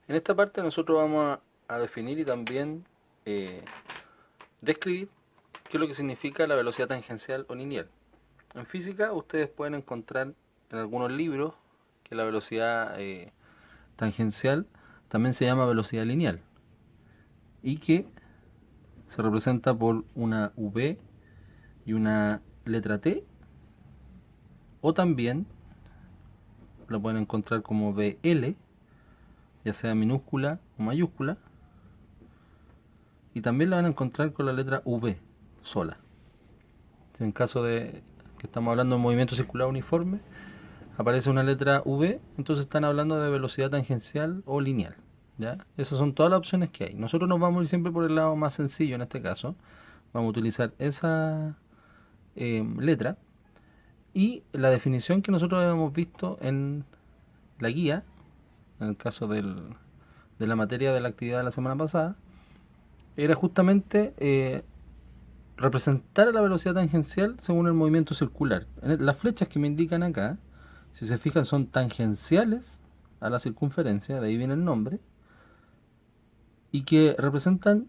En esta parte nosotros vamos a definir y también describir qué es lo que significa la velocidad tangencial o lineal. En física ustedes pueden encontrar en algunos libros que la velocidad tangencial también se llama velocidad lineal y que se representa por una v y una letra t, o también lo pueden encontrar como vl, ya sea minúscula o mayúscula, y también la van a encontrar con la letra v sola. En caso de que estamos hablando de movimiento circular uniforme, aparece una letra V, entonces están hablando de velocidad tangencial o lineal. ¿Ya? Esas son todas las opciones que hay. Nosotros nos vamos a ir siempre por el lado más sencillo en este caso. Vamos a utilizar esa letra y la definición que nosotros habíamos visto en la guía, en el caso de la materia de la actividad de la semana pasada, era justamente representar la velocidad tangencial según el movimiento circular. Las flechas que me indican acá, si se fijan, son tangenciales a la circunferencia, de ahí viene el nombre, y que representan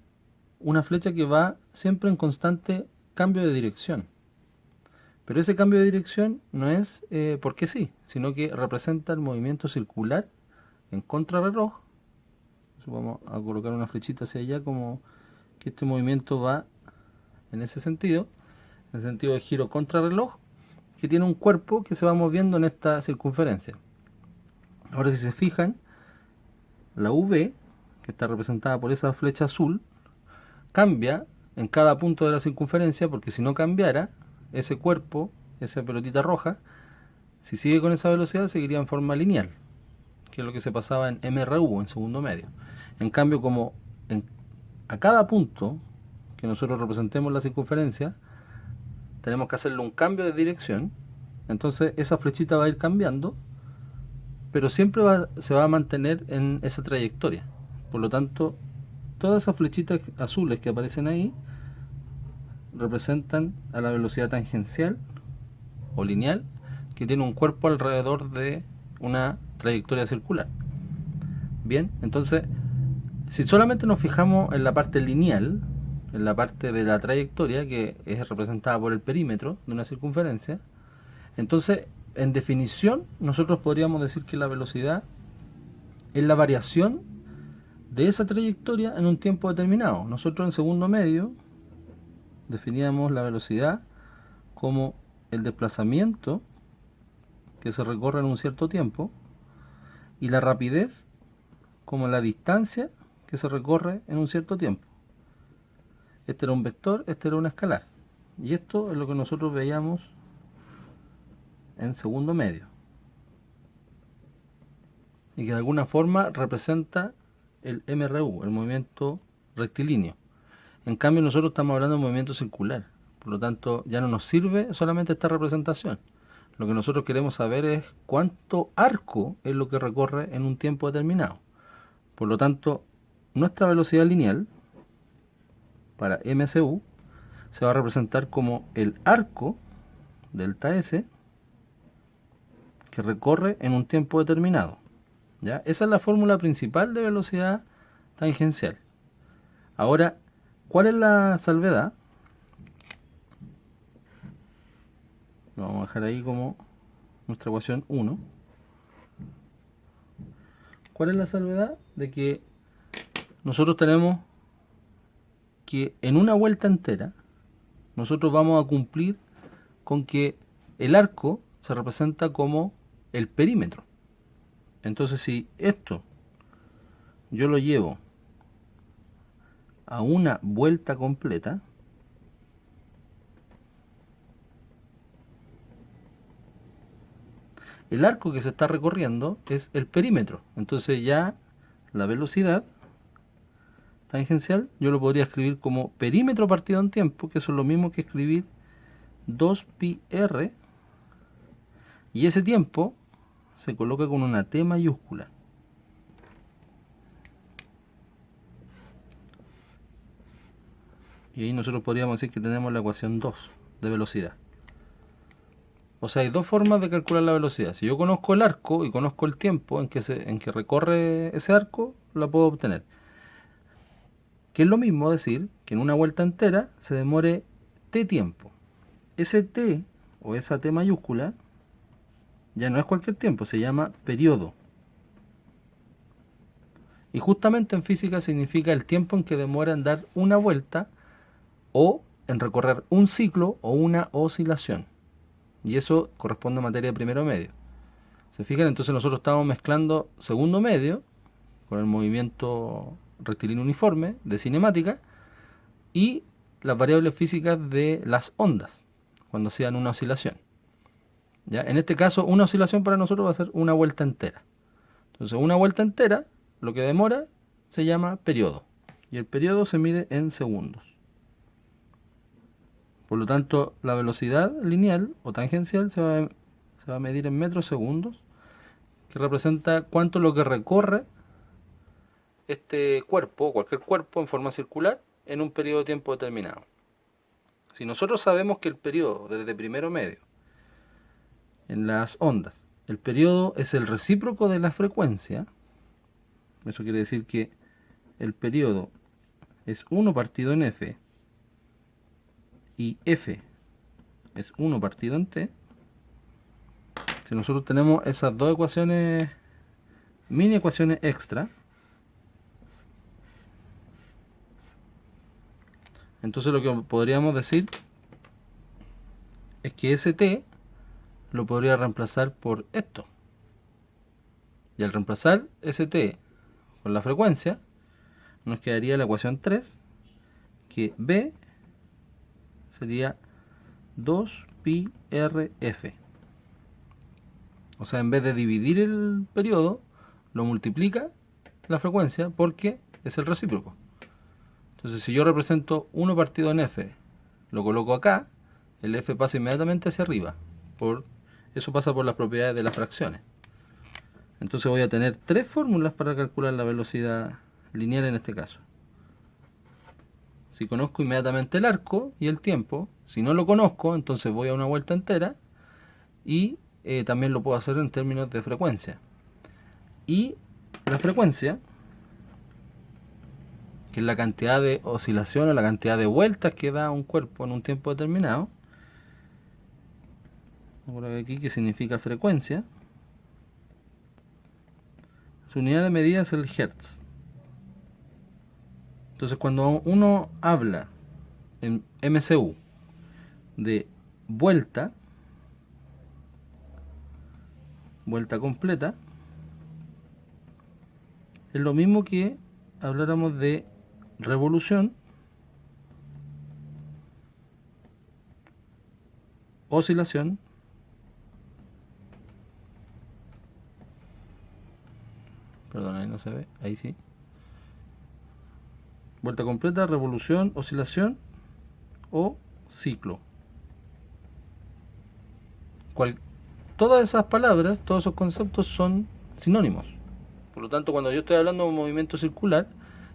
una flecha que va siempre en constante cambio de dirección. Pero ese cambio de dirección no es porque sí, sino que representa el movimiento circular en contrarreloj. Vamos a colocar una flechita hacia allá como que este movimiento va en ese sentido, en el sentido de giro contrarreloj, que tiene un cuerpo que se va moviendo en esta circunferencia. Ahora si se fijan, la V, que está representada por esa flecha azul, cambia en cada punto de la circunferencia, porque si no cambiara, ese cuerpo, esa pelotita roja, si sigue con esa velocidad, seguiría en forma lineal, que es lo que se pasaba en MRU, en segundo medio. En cambio, como a cada punto que nosotros representemos la circunferencia, tenemos que hacerle un cambio de dirección, entonces esa flechita va a ir cambiando, pero siempre se va a mantener en esa trayectoria. Por lo tanto, todas esas flechitas azules que aparecen ahí representan a la velocidad tangencial o lineal, que tiene un cuerpo alrededor de una trayectoria circular. Bien, entonces, si solamente nos fijamos en la parte lineal, en la parte de la trayectoria, que es representada por el perímetro de una circunferencia, entonces, en definición, nosotros podríamos decir que la velocidad es la variación de esa trayectoria en un tiempo determinado. Nosotros en segundo medio definíamos la velocidad como el desplazamiento que se recorre en un cierto tiempo y la rapidez como la distancia que se recorre en un cierto tiempo. Este era un vector, este era un escalar. Y esto es lo que nosotros veíamos en segundo medio. Y que de alguna forma representa el MRU, el movimiento rectilíneo. En cambio nosotros estamos hablando de movimiento circular. Por lo tanto, ya no nos sirve solamente esta representación. Lo que nosotros queremos saber es cuánto arco es lo que recorre en un tiempo determinado. Por lo tanto, nuestra velocidad lineal para MSU se va a representar como el arco delta S que recorre en un tiempo determinado. ¿Ya? Esa es la fórmula principal de velocidad tangencial. Ahora, ¿cuál es la salvedad? Lo vamos a dejar ahí como nuestra ecuación 1. ¿Cuál es la salvedad? De que nosotros tenemos que en una vuelta entera nosotros vamos a cumplir con que el arco se representa como el perímetro. Entonces si esto yo lo llevo a una vuelta completa, el arco que se está recorriendo es el perímetro. Entonces ya la velocidad tangencial yo lo podría escribir como perímetro partido en tiempo, que eso es lo mismo que escribir 2pi r, y ese tiempo se coloca con una T mayúscula. Y ahí nosotros podríamos decir que tenemos la ecuación 2 de velocidad. O sea, hay dos formas de calcular la velocidad. Si yo conozco el arco y conozco el tiempo en que recorre ese arco, la puedo obtener. Que es lo mismo decir que en una vuelta entera se demore t tiempo. Ese t o esa t mayúscula ya no es cualquier tiempo, se llama periodo. Y justamente en física significa el tiempo en que demora en dar una vuelta o en recorrer un ciclo o una oscilación. Y eso corresponde a materia de primero medio. ¿Se fijan? Entonces nosotros estamos mezclando segundo medio con el movimiento rectilíneo uniforme de cinemática y las variables físicas de las ondas cuando sean una oscilación. ¿Ya? En este caso, una oscilación para nosotros va a ser una vuelta entera. Entonces, una vuelta entera, lo que demora, se llama periodo. Y el periodo se mide en segundos. Por lo tanto, la velocidad lineal o tangencial se va a medir en metros segundos, que representa cuánto es lo que recorre este cuerpo, cualquier cuerpo en forma circular, en un periodo de tiempo determinado. Si nosotros sabemos que el periodo desde primero medio en las ondas, el periodo es el recíproco de la frecuencia, eso quiere decir que el periodo es 1 partido en f y f es 1 partido en t. Si nosotros tenemos esas dos ecuaciones, mini ecuaciones extra, entonces lo que podríamos decir es que ese t lo podría reemplazar por esto. Y al reemplazar ese t con la frecuencia, nos quedaría la ecuación 3, que b sería 2 pi rf. O sea, en vez de dividir el periodo, lo multiplica la frecuencia porque es el recíproco. Entonces, si yo represento 1 partido en f, lo coloco acá, el f pasa inmediatamente hacia arriba. Eso pasa por las propiedades de las fracciones. Entonces voy a tener tres fórmulas para calcular la velocidad lineal en este caso. Si conozco inmediatamente el arco y el tiempo, si no lo conozco, entonces voy a una vuelta entera y también lo puedo hacer en términos de frecuencia. Y la frecuencia, que es la cantidad de oscilaciones, la cantidad de vueltas que da un cuerpo en un tiempo determinado, por aquí que significa frecuencia, su unidad de medida es el hertz. Entonces cuando uno habla en MCU de vuelta completa, es lo mismo que habláramos de revolución, oscilación, perdón, ahí no se ve, ahí sí, vuelta completa, revolución, oscilación o ciclo. Todas esas palabras, todos esos conceptos son sinónimos. Por lo tanto, cuando yo estoy hablando de un movimiento circular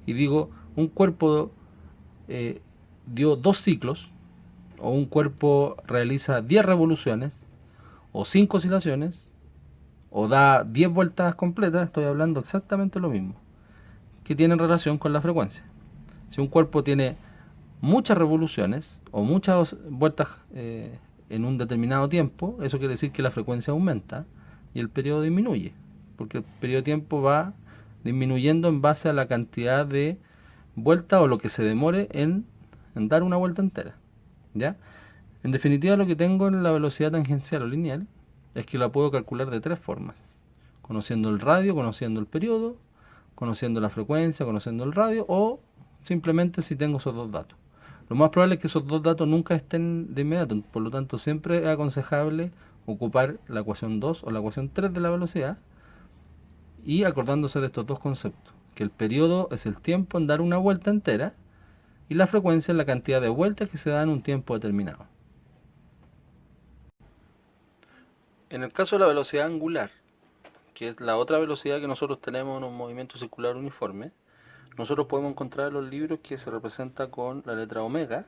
y digo un cuerpo dio 2 ciclos, o un cuerpo realiza 10 revoluciones, o 5 oscilaciones, o da 10 vueltas completas, estoy hablando exactamente lo mismo, que tienen relación con la frecuencia. Si un cuerpo tiene muchas revoluciones o muchas vueltas en un determinado tiempo, eso quiere decir que la frecuencia aumenta y el periodo disminuye, porque el periodo de tiempo va disminuyendo en base a la cantidad de vueltas o lo que se demore en dar una vuelta entera. ¿Ya? En definitiva, lo que tengo en la velocidad tangencial o lineal es que la puedo calcular de tres formas: conociendo el radio, conociendo el periodo, conociendo la frecuencia, conociendo el radio, o simplemente si tengo esos dos datos. Lo más probable es que esos dos datos nunca estén de inmediato, por lo tanto siempre es aconsejable ocupar la ecuación 2 o la ecuación 3 de la velocidad y acordándose de estos dos conceptos, que el periodo es el tiempo en dar una vuelta entera y la frecuencia es la cantidad de vueltas que se dan en un tiempo determinado. En el caso de la velocidad angular, que es la otra velocidad que nosotros tenemos en un movimiento circular uniforme, nosotros podemos encontrar en los libros que se representa con la letra omega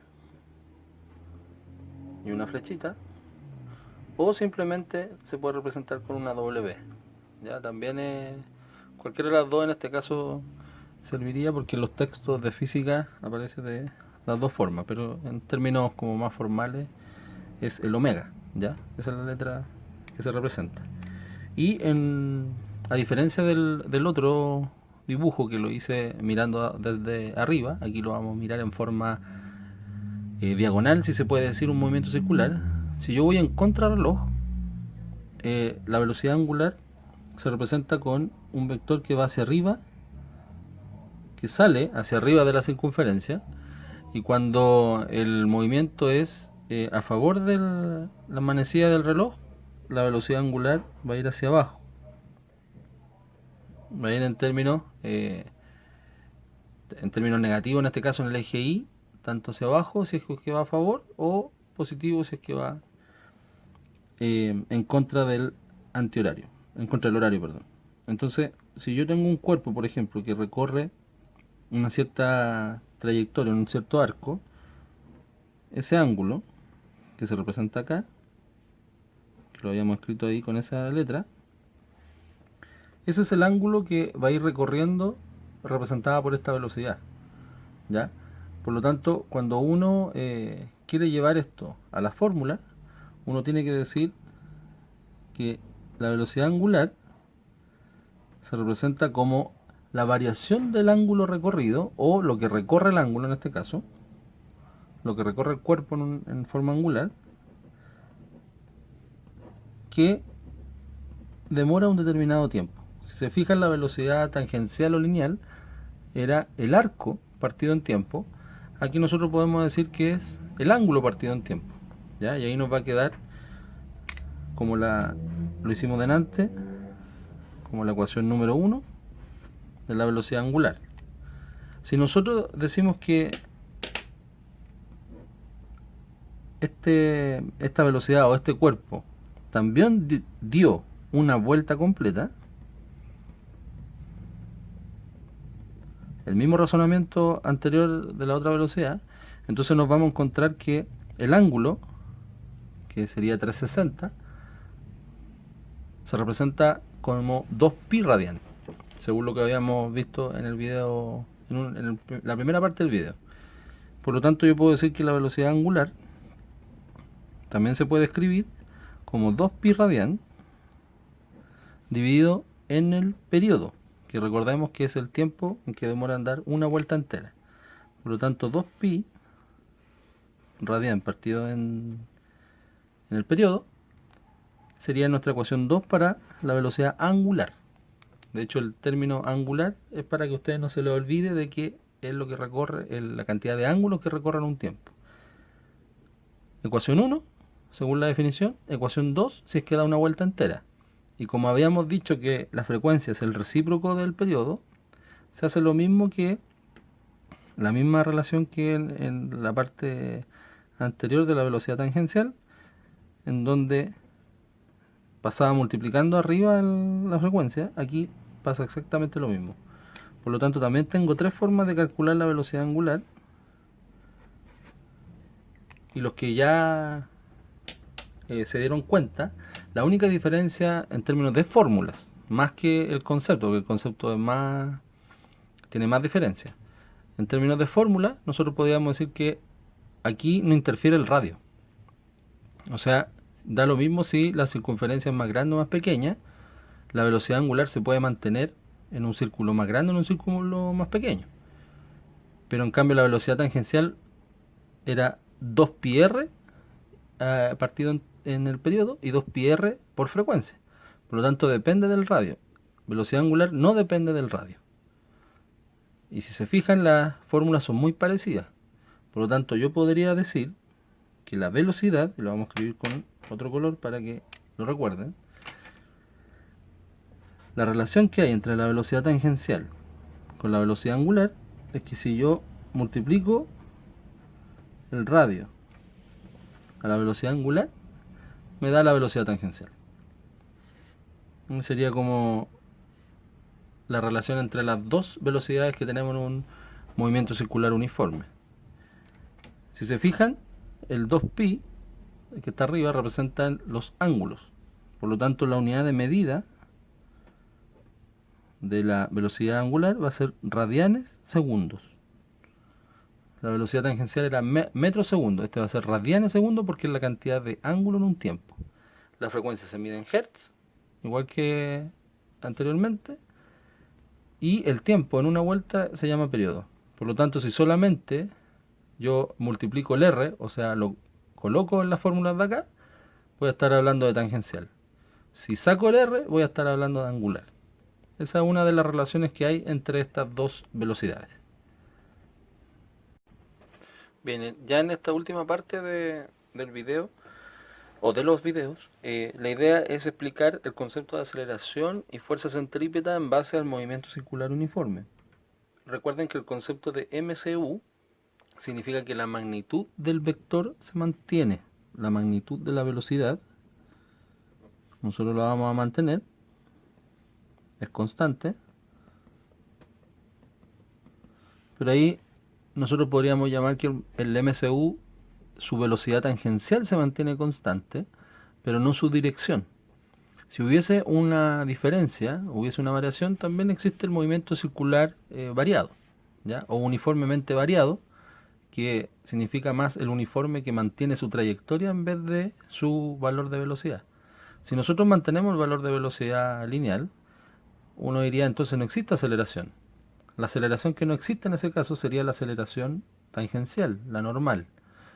y una flechita, o simplemente se puede representar con una W. Ya también cualquiera de las dos en este caso serviría, porque en los textos de física aparece de las dos formas, pero en términos como más formales es el omega, ¿ya? Esa es la letra que se representa. Y a diferencia del otro dibujo que lo hice mirando desde arriba, aquí lo vamos a mirar en forma diagonal, si se puede decir, un movimiento circular. Si yo voy en contrarreloj, la velocidad angular se representa con un vector que va hacia arriba, que sale hacia arriba de la circunferencia, y cuando el movimiento es a favor de la manecilla del reloj, la velocidad angular va a ir hacia abajo, va a ir en términos negativos, en este caso en el eje Y, tanto hacia abajo si es que va a favor, o positivo si es que va en contra del antihorario, en contra del horario, perdón. Entonces, si yo tengo un cuerpo, por ejemplo, que recorre una cierta trayectoria, un cierto arco, ese ángulo que se representa acá, que lo habíamos escrito ahí con esa letra, ese es el ángulo que va a ir recorriendo representada por esta velocidad, ¿ya? Por lo tanto, cuando uno quiere llevar esto a la fórmula, uno tiene que decir que la velocidad angular se representa como la variación del ángulo recorrido, o lo que recorre el ángulo en este caso, lo que recorre el cuerpo en forma angular, que demora un determinado tiempo. Si se fijan, la velocidad tangencial o lineal era el arco partido en tiempo. Aquí nosotros podemos decir que es el ángulo partido en tiempo, ¿ya? Y ahí nos va a quedar como lo hicimos delante, como la ecuación número 1 de la velocidad angular. Si nosotros decimos que esta velocidad o este cuerpo también dio una vuelta completa, el mismo razonamiento anterior de la otra velocidad, entonces nos vamos a encontrar que el ángulo, que sería 360, se representa como 2pi radian, según lo que habíamos visto en el video, la primera parte del video. Por lo tanto, yo puedo decir que la velocidad angular también se puede escribir como 2pi radian dividido en el periodo, que recordemos que es el tiempo en que demora en dar una vuelta entera. Por lo tanto, 2pi radian partido en el periodo sería nuestra ecuación 2 para la velocidad angular. De hecho, el término angular es para que a ustedes no se les olvide de que es lo que recorre, la cantidad de ángulos que recorren un tiempo. Ecuación 1, según la definición. Ecuación 2, si es que da una vuelta entera. Y como habíamos dicho que la frecuencia es el recíproco del periodo, se hace lo mismo, que la misma relación que en la parte anterior de la velocidad tangencial, en donde pasaba multiplicando arriba la frecuencia. Aquí pasa exactamente lo mismo. Por lo tanto, también tengo tres formas de calcular la velocidad angular, y los que ya se dieron cuenta, la única diferencia en términos de fórmulas, más que el concepto, porque el concepto tiene más diferencia. En términos de fórmula, nosotros podríamos decir que aquí no interfiere el radio. O sea, da lo mismo si la circunferencia es más grande o más pequeña, la velocidad angular se puede mantener en un círculo más grande o en un círculo más pequeño. Pero en cambio la velocidad tangencial era 2πr partido en el periodo, y 2πr por frecuencia. Por lo tanto, depende del radio. Velocidad angular no depende del radio. Y si se fijan, las fórmulas son muy parecidas. Por lo tanto, yo podría decir que la velocidad, y lo vamos a escribir con otro color para que lo recuerden, la relación que hay entre la velocidad tangencial con la velocidad angular es que si yo multiplico el radio a la velocidad angular, me da la velocidad tangencial. Sería como la relación entre las dos velocidades que tenemos en un movimiento circular uniforme. Si se fijan, el 2pi que está arriba, representan los ángulos. Por lo tanto, la unidad de medida de la velocidad angular va a ser radianes segundos. La velocidad tangencial era metros segundo. Este va a ser radianes segundo porque es la cantidad de ángulo en un tiempo. La frecuencia se mide en hertz, igual que anteriormente. Y el tiempo en una vuelta se llama periodo. Por lo tanto, si solamente yo multiplico el R, o sea, lo coloco en las fórmulas de acá, voy a estar hablando de tangencial. Si saco el R, voy a estar hablando de angular. Esa es una de las relaciones que hay entre estas dos velocidades. Bien, ya en esta última parte del video, o de los videos, la idea es explicar el concepto de aceleración y fuerza centrípeta en base al movimiento circular uniforme. Recuerden que el concepto de MCU significa que la magnitud del vector se mantiene. La magnitud de la velocidad, nosotros la vamos a mantener, es constante, pero ahí nosotros podríamos llamar que el MCU, su velocidad tangencial se mantiene constante, pero no su dirección. Si hubiese una diferencia, hubiese una variación, también existe el movimiento circular variado, ¿ya? O uniformemente variado, que significa más el uniforme que mantiene su trayectoria en vez de su valor de velocidad. Si nosotros mantenemos el valor de velocidad lineal, uno diría entonces no existe aceleración. La aceleración que no existe en ese caso sería la aceleración tangencial, la normal.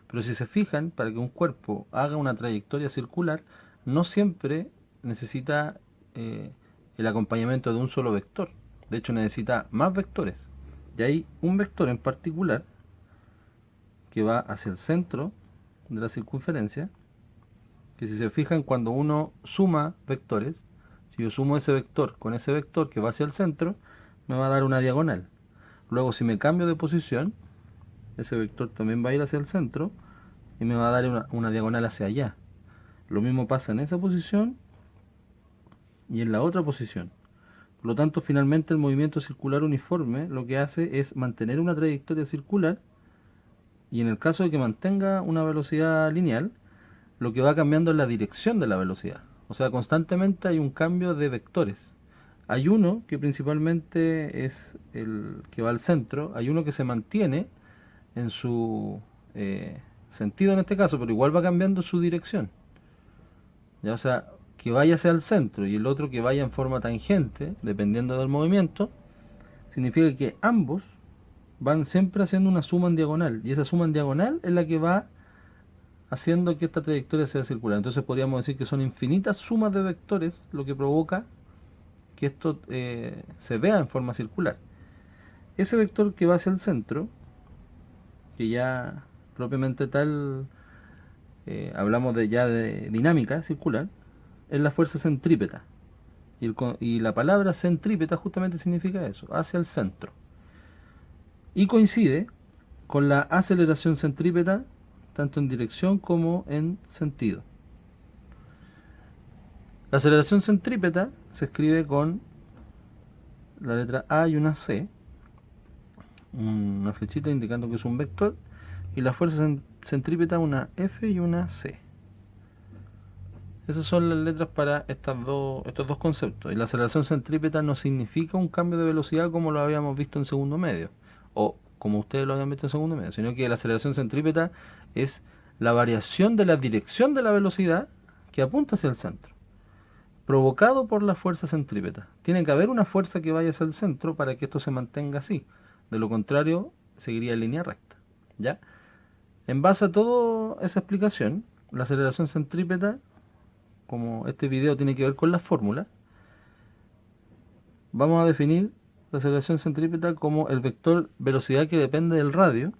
Pero si se fijan, para que un cuerpo haga una trayectoria circular, no siempre necesita el acompañamiento de un solo vector. De hecho, necesita más vectores. Y hay un vector en particular que va hacia el centro de la circunferencia, que si se fijan, cuando uno suma vectores, si yo sumo ese vector con ese vector que va hacia el centro, me va a dar una diagonal. Luego, si me cambio de posición, ese vector también va a ir hacia el centro y me va a dar una diagonal hacia allá. Lo mismo pasa en esa posición y en la otra posición. Por lo tanto, finalmente el movimiento circular uniforme lo que hace es mantener una trayectoria circular, y en el caso de que mantenga una velocidad lineal, lo que va cambiando es la dirección de la velocidad. O sea, constantemente hay un cambio de vectores. Hay uno que principalmente es el que va al centro, hay uno que se mantiene en su sentido en este caso, pero igual va cambiando su dirección. ¿Ya? O sea, que vaya hacia el centro y el otro que vaya en forma tangente, dependiendo del movimiento, significa que ambos van siempre haciendo una suma en diagonal, y esa suma en diagonal es la que va haciendo que esta trayectoria sea circular. Entonces podríamos decir que son infinitas sumas de vectores lo que provoca que esto se vea en forma circular. Ese vector que va hacia el centro, que ya propiamente tal hablamos ya de dinámica circular, es la fuerza centrípeta. Y la palabra centrípeta justamente significa eso, hacia el centro. Y coincide con la aceleración centrípeta, tanto en dirección como en sentido. La aceleración centrípeta se escribe con la letra A y una C, una flechita indicando que es un vector, y la fuerza centrípeta una F y una C. Esas son las letras para estos dos conceptos. Y la aceleración centrípeta no significa un cambio de velocidad como lo habíamos visto en segundo medio, o como ustedes lo habían visto en segundo medio, sino que la aceleración centrípeta es la variación de la dirección de la velocidad que apunta hacia el centro, provocado por la fuerza centrípeta. Tiene que haber una fuerza que vaya hacia el centro para que esto se mantenga así. De lo contrario, seguiría en línea recta. ¿Ya? En base a toda esa explicación, la aceleración centrípeta, como este video tiene que ver con las fórmulas, vamos a definir la aceleración centrípeta como el vector velocidad que depende del radio.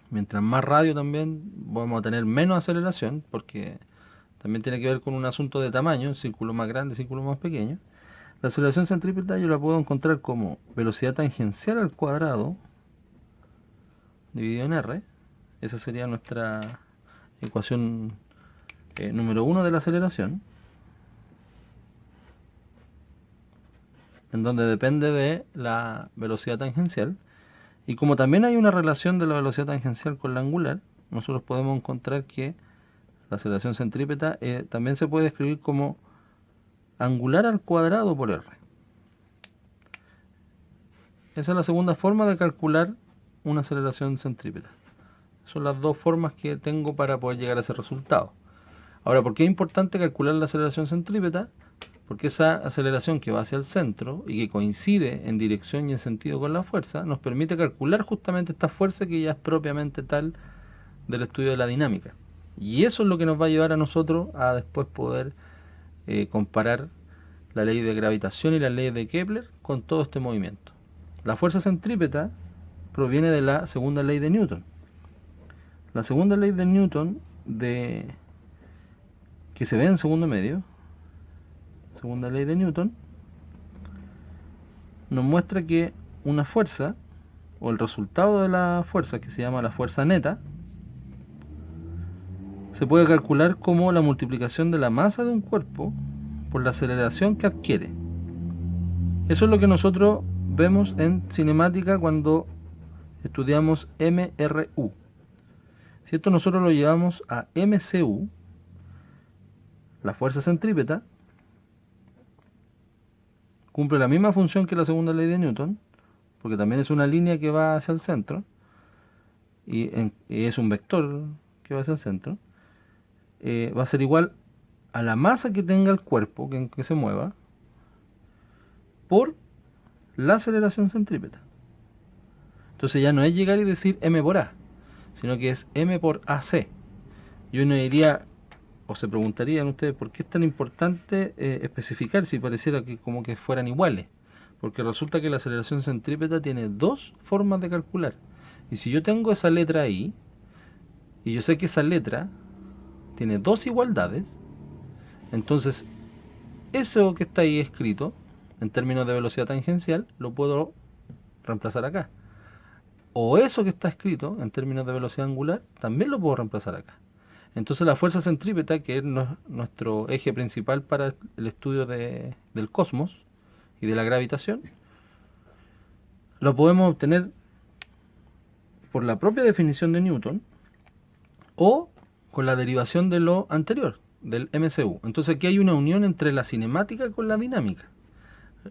Mientras más radio también vamos a tener menos aceleración, porque también tiene que ver con un asunto de tamaño, círculo más grande, círculo más pequeño. La aceleración centrípeta yo la puedo encontrar como velocidad tangencial al cuadrado dividido en R. Esa sería nuestra ecuación número 1 de la aceleración, en donde depende de la velocidad tangencial. Y como también hay una relación de la velocidad tangencial con la angular, nosotros podemos encontrar que La aceleración centrípeta también se puede escribir como angular al cuadrado por r. Esa es la segunda forma de calcular una aceleración centrípeta. Son las dos formas que tengo para poder llegar a ese resultado. Ahora, ¿por qué es importante calcular la aceleración centrípeta? Porque esa aceleración que va hacia el centro y que coincide en dirección y en sentido con la fuerza, nos permite calcular justamente esta fuerza que ya es propiamente tal del estudio de la dinámica. Y eso es lo que nos va a llevar a nosotros a después poder comparar la ley de gravitación y la ley de Kepler con todo este movimiento. La fuerza centrípeta proviene de la segunda ley de Newton. La segunda ley de Newton, que se ve en segundo medio, segunda ley de Newton, nos muestra que una fuerza, o el resultado de la fuerza, que se llama la fuerza neta, se puede calcular como la multiplicación de la masa de un cuerpo por la aceleración que adquiere. Eso es lo que nosotros vemos en cinemática cuando estudiamos MRU. Si esto nosotros lo llevamos a MCU, la fuerza centrípeta cumple la misma función que la segunda ley de Newton, porque también es una línea que va hacia el centro, y es un vector que va hacia el centro, va a ser igual a la masa que tenga el cuerpo que se mueva por la aceleración centrípeta. Entonces ya no es llegar y decir m por a, sino que es m por ac. Y uno diría, o se preguntarían ustedes, ¿por qué es tan importante especificar si pareciera que como que fueran iguales? Porque resulta que la aceleración centrípeta tiene dos formas de calcular. Y si yo tengo esa letra ahí, y yo sé que esa letra tiene dos igualdades, entonces eso que está ahí escrito, en términos de velocidad tangencial, lo puedo reemplazar acá. O eso que está escrito, en términos de velocidad angular, también lo puedo reemplazar acá. Entonces la fuerza centrípeta, que es nuestro eje principal para el estudio del cosmos y de la gravitación, lo podemos obtener por la propia definición de Newton o con la derivación de lo anterior, del MCU. Entonces aquí hay una unión entre la cinemática con la dinámica.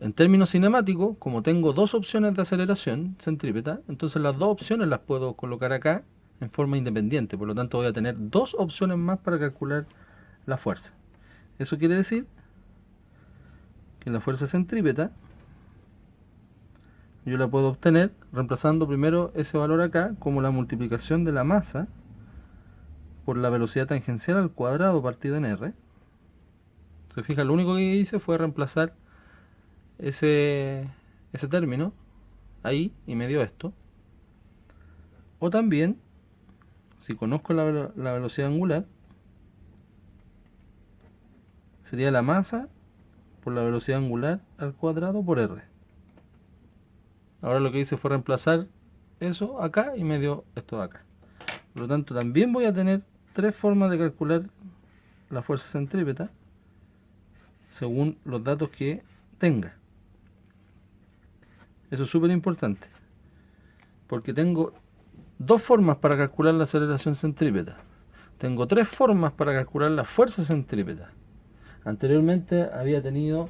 En términos cinemáticos, como tengo dos opciones de aceleración centrípeta, entonces las dos opciones las puedo colocar acá en forma independiente. Por lo tanto voy a tener dos opciones más para calcular la fuerza. Eso quiere decir que la fuerza centrípeta yo la puedo obtener reemplazando primero ese valor acá como la multiplicación de la masa por la velocidad tangencial al cuadrado partido en r. Se fija, lo único que hice fue reemplazar ese término ahí y me dio esto. O también, si conozco la velocidad angular, sería la masa por la velocidad angular al cuadrado por r. Ahora lo que hice fue reemplazar eso acá y me dio esto de acá. Por lo tanto, también voy a tener tres formas de calcular la fuerza centrípeta según los datos que tenga. Eso es súper importante, porque tengo dos formas para calcular la aceleración centrípeta. Tengo tres formas para calcular la fuerza centrípeta. Anteriormente había tenido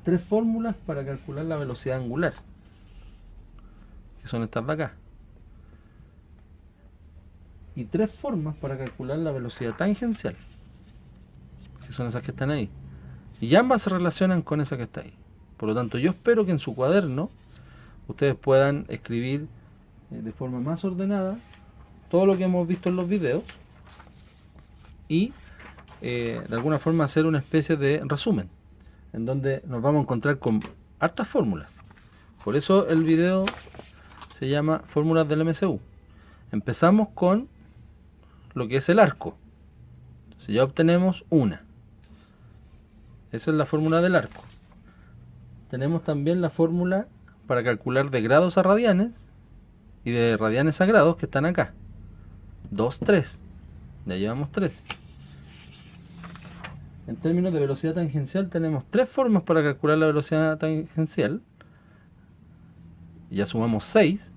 tres fórmulas para calcular la velocidad angular, que son estas de acá, y tres formas para calcular la velocidad tangencial, que son esas que están ahí, y ambas se relacionan con esa que está ahí. Por lo tanto, yo espero que en su cuaderno ustedes puedan escribir de forma más ordenada todo lo que hemos visto en los videos y de alguna forma hacer una especie de resumen en donde nos vamos a encontrar con hartas fórmulas. Por eso el video se llama Fórmulas del MCU. Empezamos con lo que es el arco. Entonces ya obtenemos una. Esa es la fórmula del arco. Tenemos también la fórmula para calcular de grados a radianes y de radianes a grados, que están acá. 2, 3. Ya llevamos 3. En términos de velocidad tangencial tenemos tres formas para calcular la velocidad tangencial. Ya sumamos 6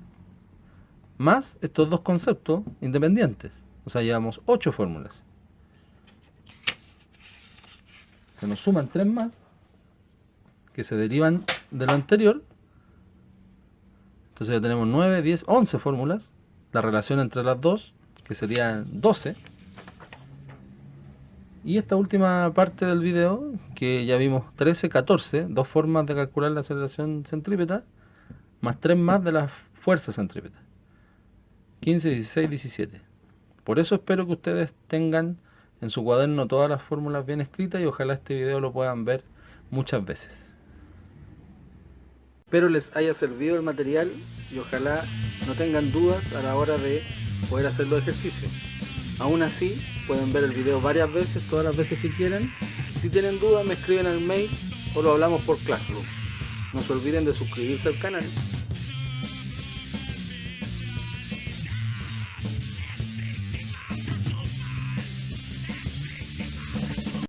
más estos dos conceptos independientes. O sea, llevamos 8 fórmulas. se nos suman 3 más, que se derivan de lo anterior. Entonces ya tenemos 9, 10, 11 fórmulas. La relación entre las dos, que serían 12. Y esta última parte del video, que ya vimos 13, 14, dos formas de calcular la aceleración centrípeta, más 3 más de la fuerza centrípeta. 15, 16, 17. Por eso espero que ustedes tengan en su cuaderno todas las fórmulas bien escritas y ojalá este video lo puedan ver muchas veces. Espero les haya servido el material y ojalá no tengan dudas a la hora de poder hacer los ejercicios. Aún así, pueden ver el video varias veces, todas las veces que quieran. Si tienen dudas, me escriben al mail o lo hablamos por Classroom. No se olviden de suscribirse al canal